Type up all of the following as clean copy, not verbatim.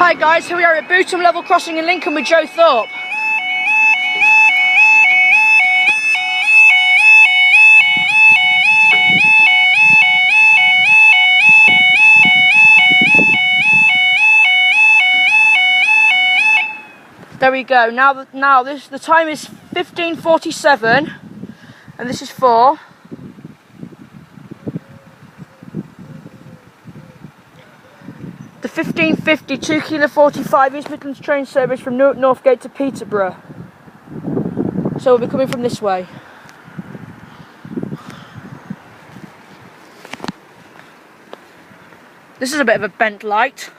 Hi guys, here we are at Boultham level crossing in Lincoln with Joe Thorpe. There we go. Now the time is 15:47 and this is for the 1550 2 kilo 45 East Midlands train service from Newark Northgate to Peterborough. So we'll be coming from this way. This is a bit of a bent light.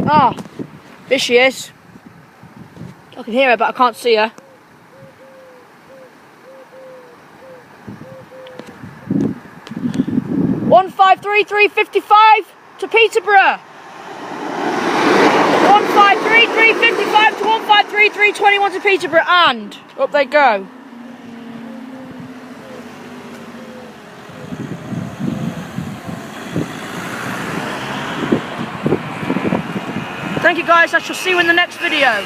Ah, there she is. I can hear her, but I can't see her. One 53355 to Peterborough. 153355 to 153321 to Peterborough, and up they go. Thank you guys, I shall see you in the next video.